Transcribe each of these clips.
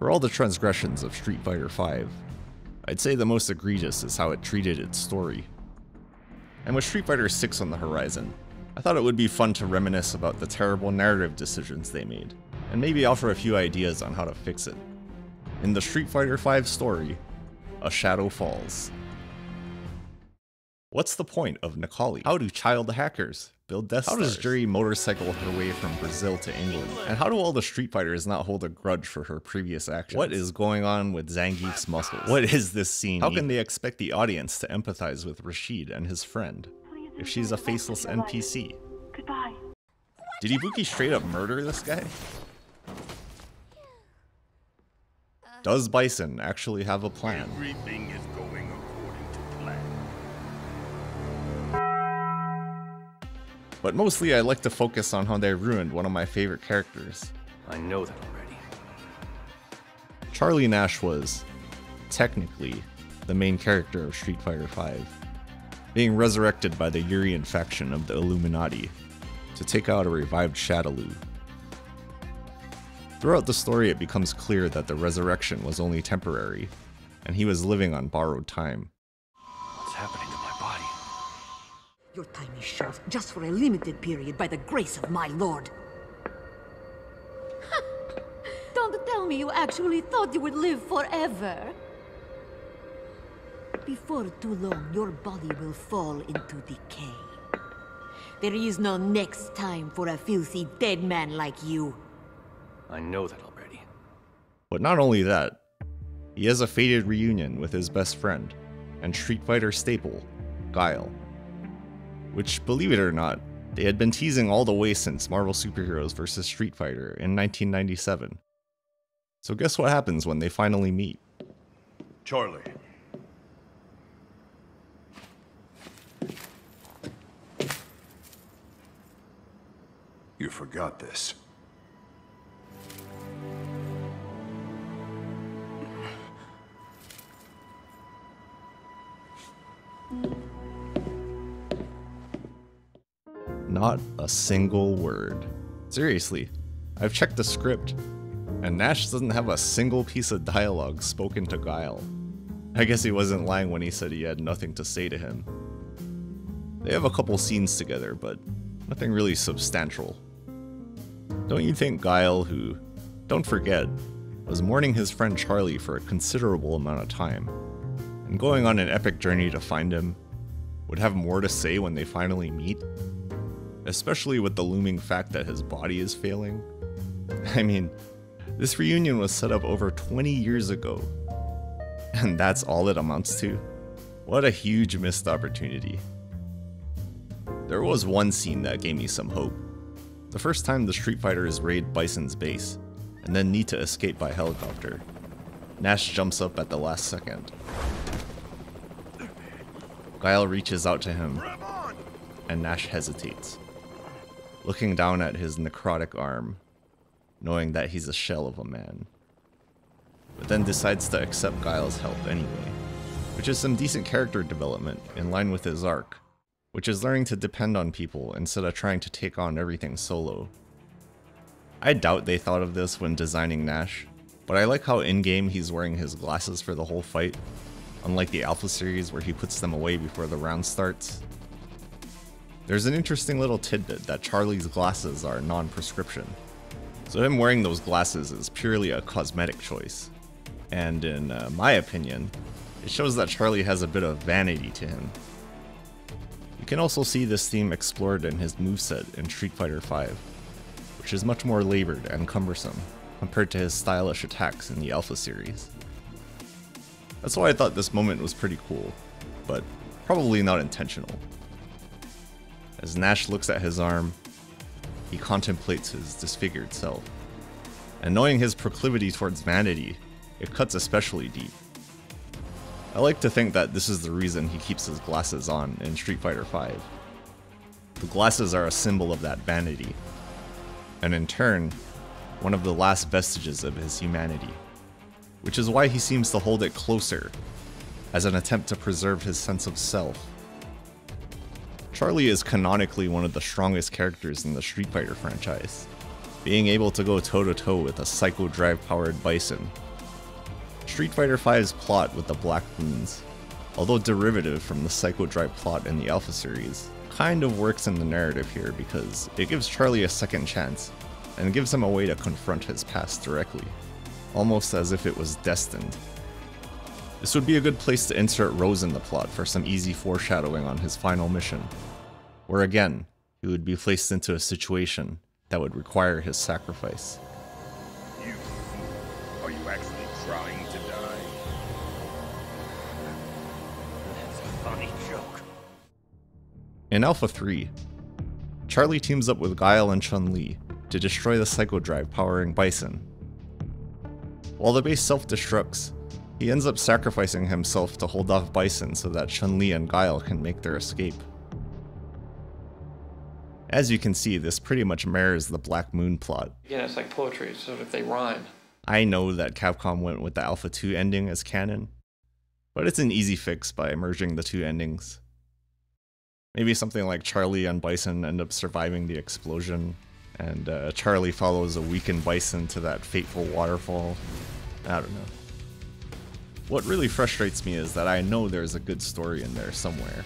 For all the transgressions of Street Fighter V, I'd say the most egregious is how it treated its story. And with Street Fighter VI on the horizon, I thought it would be fun to reminisce about the terrible narrative decisions they made, and maybe offer a few ideas on how to fix it. In the Street Fighter V story, A Shadow Falls. What's the point of Necalli? How do child hackers build Death Stars? How does Jury motorcycle her way from Brazil to England? And how do all the Street Fighters not hold a grudge for her previous actions? What is going on with Zangief's muscles? What is this scene? How can they expect the audience to empathize with Rashid and his friend if she's a faceless NPC? Goodbye. Did Ibuki straight up murder this guy? Does Bison actually have a plan? Everything is going according to plan. But mostly I like to focus on how they ruined one of my favorite characters. I know that already. Charlie Nash was, technically, the main character of Street Fighter V, being resurrected by the Urian faction of the Illuminati to take out a revived Shadaloo. Throughout the story it becomes clear that the resurrection was only temporary, and he was living on borrowed time. What's happening to my body? Your time is short, just for a limited period, by the grace of my lord. Don't tell me you actually thought you would live forever. Before too long, your body will fall into decay. There is no next time for a filthy dead man like you. I know that already. But not only that, he has a fated reunion with his best friend and Street Fighter staple, Guile. Which, believe it or not, they had been teasing all the way since Marvel Superheroes vs. Street Fighter in 1997. So guess what happens when they finally meet? Charlie. You forgot this. Not a single word. Seriously, I've checked the script, and Nash doesn't have a single piece of dialogue spoken to Guile. I guess he wasn't lying when he said he had nothing to say to him. They have a couple scenes together, but nothing really substantial. Don't you think Guile, who, don't forget, was mourning his friend Charlie for a considerable amount of time, and going on an epic journey to find him, would have more to say when they finally meet? Especially with the looming fact that his body is failing. I mean, this reunion was set up over 20 years ago, and that's all it amounts to? What a huge missed opportunity. There was one scene that gave me some hope. The first time the Street Fighters raid Bison's base, and then need to escape by helicopter. Nash jumps up at the last second. Guile reaches out to him, and Nash hesitates, looking down at his necrotic arm, knowing that he's a shell of a man. But then decides to accept Guile's help anyway, which is some decent character development in line with his arc, which is learning to depend on people instead of trying to take on everything solo. I doubt they thought of this when designing Nash, but I like how in-game he's wearing his glasses for the whole fight, unlike the Alpha series where he puts them away before the round starts. There's an interesting little tidbit that Charlie's glasses are non-prescription, so him wearing those glasses is purely a cosmetic choice, and in my opinion, it shows that Charlie has a bit of vanity to him. You can also see this theme explored in his moveset in Street Fighter V, which is much more labored and cumbersome compared to his stylish attacks in the Alpha series. That's why I thought this moment was pretty cool, but probably not intentional. As Nash looks at his arm, he contemplates his disfigured self. And knowing his proclivity towards vanity, it cuts especially deep. I like to think that this is the reason he keeps his glasses on in Street Fighter V. The glasses are a symbol of that vanity, and in turn, one of the last vestiges of his humanity, which is why he seems to hold it closer, as an attempt to preserve his sense of self. Charlie is canonically one of the strongest characters in the Street Fighter franchise, being able to go toe-to-toe with a Psycho Drive-powered Bison Street Fighter V's plot with the Black Moons, although derivative from the Psycho Drive plot in the Alpha series, kind of works in the narrative here because it gives Charlie a second chance and gives him a way to confront his past directly, almost as if it was destined. This would be a good place to insert Rose in the plot for some easy foreshadowing on his final mission, where again, he would be placed into a situation that would require his sacrifice. You fool. Are you actually trying to die? That's a funny joke. In Alpha 3, Charlie teams up with Guile and Chun-Li to destroy the Psycho Drive powering Bison. While the base self-destructs, he ends up sacrificing himself to hold off Bison so that Chun-Li and Guile can make their escape. As you can see, this pretty much mirrors the Black Moon plot. Again, it's like poetry, so if they rhyme. I know that Capcom went with the Alpha 2 ending as canon, but it's an easy fix by merging the two endings. Maybe something like Charlie and Bison end up surviving the explosion, and Charlie follows a weakened Bison to that fateful waterfall. I don't know. What really frustrates me is that I know there's a good story in there somewhere.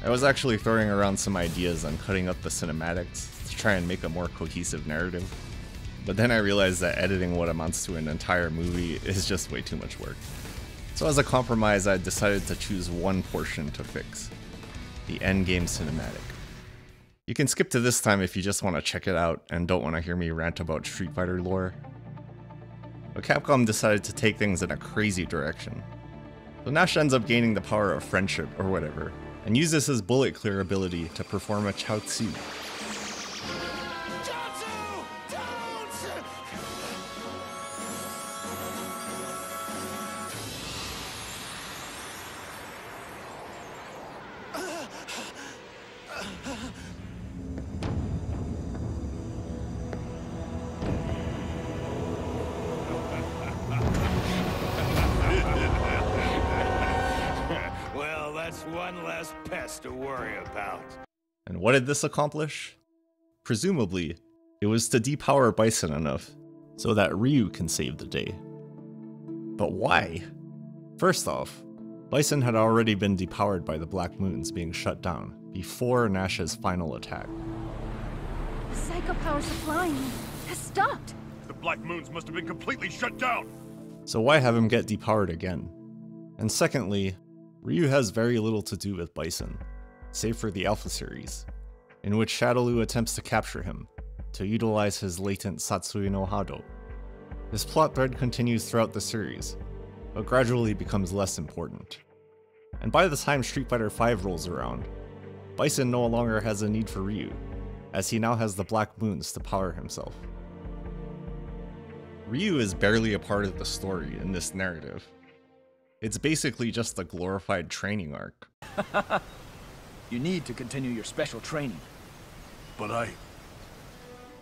I was actually throwing around some ideas on cutting up the cinematics to try and make a more cohesive narrative, but then I realized that editing what amounts to an entire movie is just way too much work. So as a compromise, I decided to choose one portion to fix: the endgame cinematic. You can skip to this time if you just want to check it out and don't want to hear me rant about Street Fighter lore. But Capcom decided to take things in a crazy direction. So Nash ends up gaining the power of friendship or whatever, and uses his bullet clear ability to perform a Chao Tzu. Well, that's one less pest to worry about. And what did this accomplish? Presumably, it was to depower Bison enough so that Ryu can save the day. But why? First off, Bison had already been depowered by the Black Moons being shut down before Nash's final attack. The psycho power supply has stopped. The Black Moons must have been completely shut down. So why have him get depowered again? And secondly, Ryu has very little to do with Bison, save for the Alpha series, in which Shadowloo attempts to capture him, to utilize his latent Satsui no Hado. This plot thread continues throughout the series, but gradually becomes less important. And by the time Street Fighter V rolls around, Bison no longer has a need for Ryu, as he now has the Black Moons to power himself. Ryu is barely a part of the story in this narrative. It's basically just a glorified training arc. You need to continue your special training. But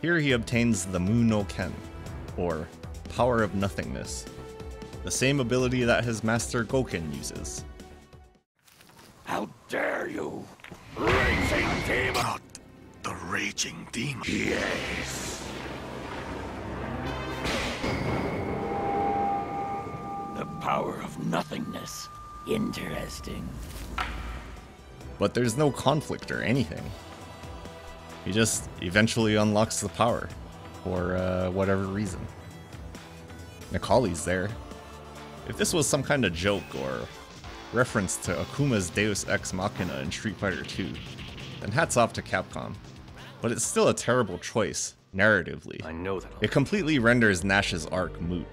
Here he obtains the Mu no Ken, or Power of Nothingness, the same ability that his master Gouken uses. How dare you! Raging Demon! The Raging Demon? Yes! The power of nothingness. Interesting. But there's no conflict or anything. He just eventually unlocks the power, for whatever reason. Nikali's there. If this was some kind of joke or reference to Akuma's Deus Ex Machina in Street Fighter 2, then hats off to Capcom. But it's still a terrible choice, narratively. I know that. It completely renders Nash's arc moot,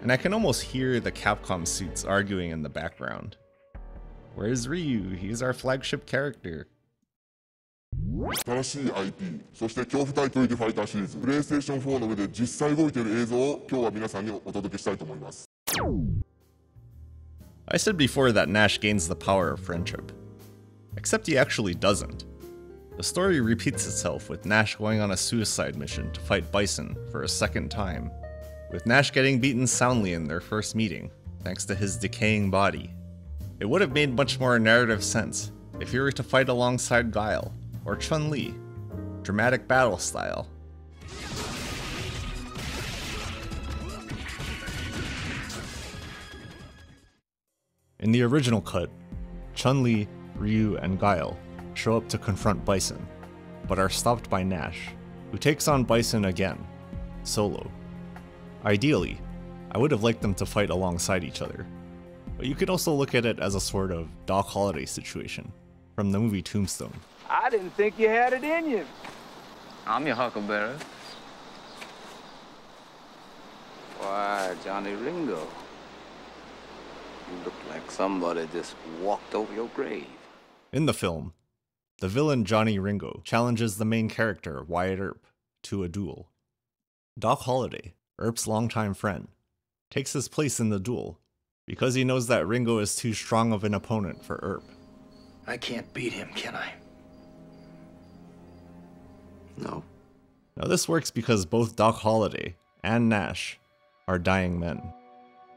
and I can almost hear the Capcom suits arguing in the background. Where's Ryu? He's our flagship character. 新しい IP、そして恐怖タイトルファイターシリーズ、プレイステーション4の上で実際動いている映像を今日は皆さんにお届けしたいと思います。I said before that Nash gains the power of friendship. Except he actually doesn't. The story repeats itself with Nash going on a suicide mission to fight Bison for a second time, with Nash getting beaten soundly in their first meeting, thanks to his decaying body. It would have made much more narrative sense if he were to fight alongside Guile, or Chun-Li, dramatic battle style. In the original cut, Chun-Li, Ryu, and Guile show up to confront Bison, but are stopped by Nash, who takes on Bison again, solo. Ideally, I would have liked them to fight alongside each other, but you could also look at it as a sort of Doc Holliday situation from the movie Tombstone. I didn't think you had it in you. I'm your huckleberry. Why, Johnny Ringo. You look like somebody just walked over your grave. In the film, the villain Johnny Ringo challenges the main character, Wyatt Earp, to a duel. Doc Holliday, Earp's longtime friend, takes his place in the duel because he knows that Ringo is too strong of an opponent for Earp. I can't beat him, can I? No. Now this works because both Doc Holliday and Nash are dying men.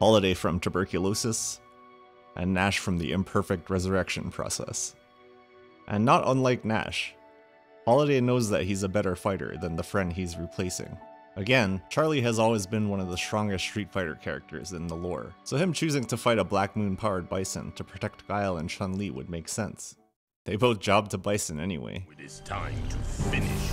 Holliday from tuberculosis, and Nash from the imperfect resurrection process. And not unlike Nash, Holliday knows that he's a better fighter than the friend he's replacing. Again, Charlie has always been one of the strongest Street Fighter characters in the lore, so him choosing to fight a Black Moon-powered Bison to protect Guile and Chun-Li would make sense. They both jobbed to Bison anyway. It is time to finish.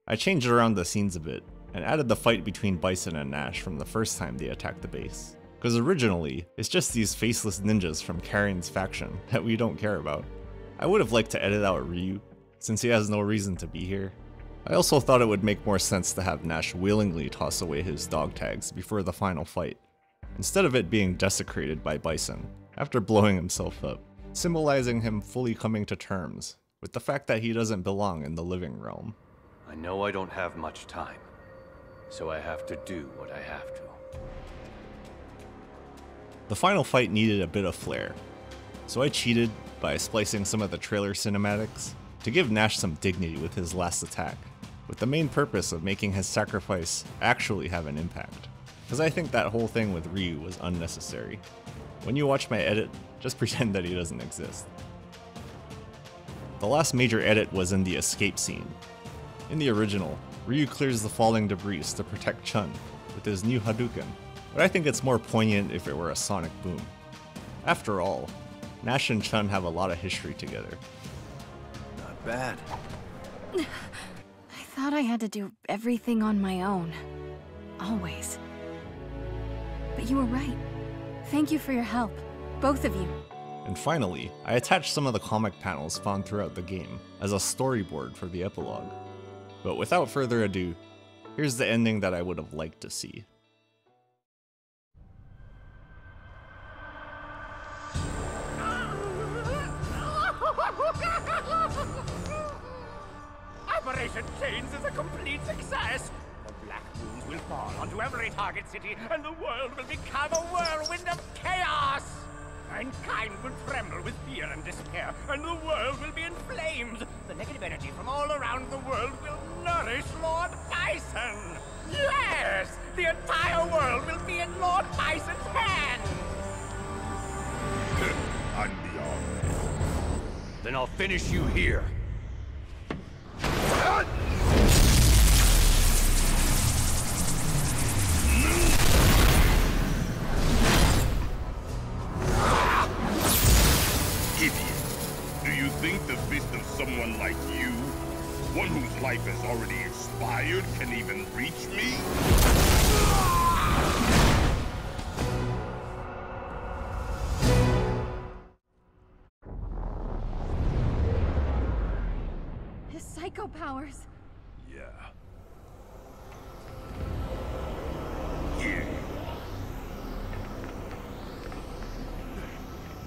I changed around the scenes a bit, and added the fight between Bison and Nash from the first time they attacked the base. Because originally, it's just these faceless ninjas from Karin's faction that we don't care about. I would have liked to edit out Ryu, since he has no reason to be here. I also thought it would make more sense to have Nash willingly toss away his dog tags before the final fight, instead of it being desecrated by Bison after blowing himself up, symbolizing him fully coming to terms with the fact that he doesn't belong in the living realm. I know I don't have much time, so I have to do what I have to. The final fight needed a bit of flair, so I cheated by splicing some of the trailer cinematics to give Nash some dignity with his last attack, with the main purpose of making his sacrifice actually have an impact, because I think that whole thing with Ryu was unnecessary. When you watch my edit, just pretend that he doesn't exist. The last major edit was in the escape scene. In the original, Ryu clears the falling debris to protect Chun with his new Hadouken, but I think it's more poignant if it were a sonic boom. After all, Nash and Chun have a lot of history together. Not bad. I thought I had to do everything on my own. Always. But you were right. Thank you for your help, both of you. And finally, I attached some of the comic panels found throughout the game as a storyboard for the epilogue. But without further ado, here's the ending that I would have liked to see. Operation Chains is a complete success! The black moons will fall onto every target city, and the world will become a whirlwind of chaos! Mankind will tremble with fear and despair, and the world will be in flames! The negative energy from all around the world will nourish Lord Bison! Yes! The entire world will be in Lord Bison's hands! I'm beyond. Then I'll finish you here. Idiot! Do you think the fist of someone like you, one whose life has already expired, can even reach me? His psycho powers. Yeah. Here.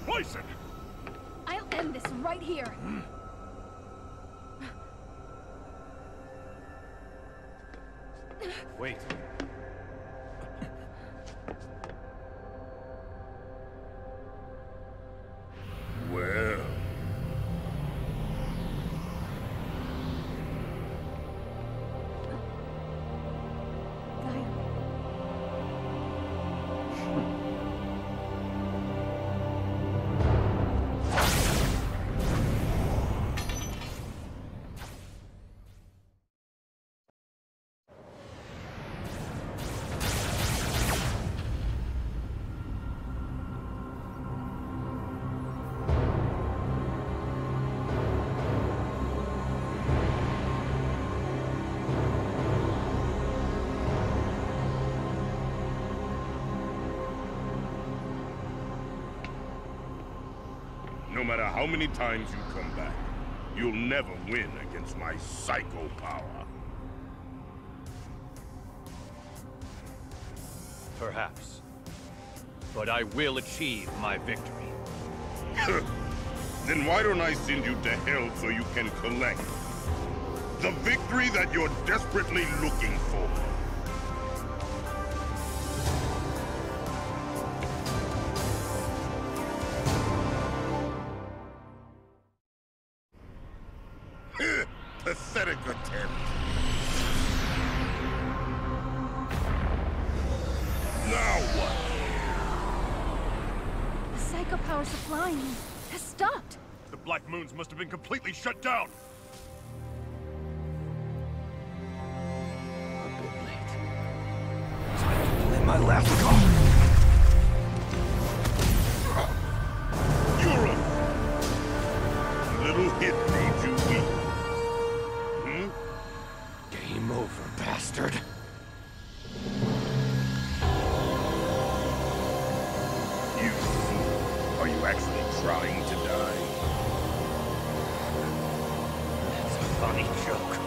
Bison! I'll end this right here. Wait. Well... No matter how many times you come back, you'll never win against my psycho power. Perhaps. But I will achieve my victory. Then why don't I send you to hell so you can collect the victory that you're desperately looking for? Pathetic attempt. Now what? The psycho power supplying me has stopped. The Black Moons must have been completely shut down. A bit late. Time to play my last card. You're a little hit made you weak. Game over, bastard. You fool. Are you actually trying to die? That's a funny joke.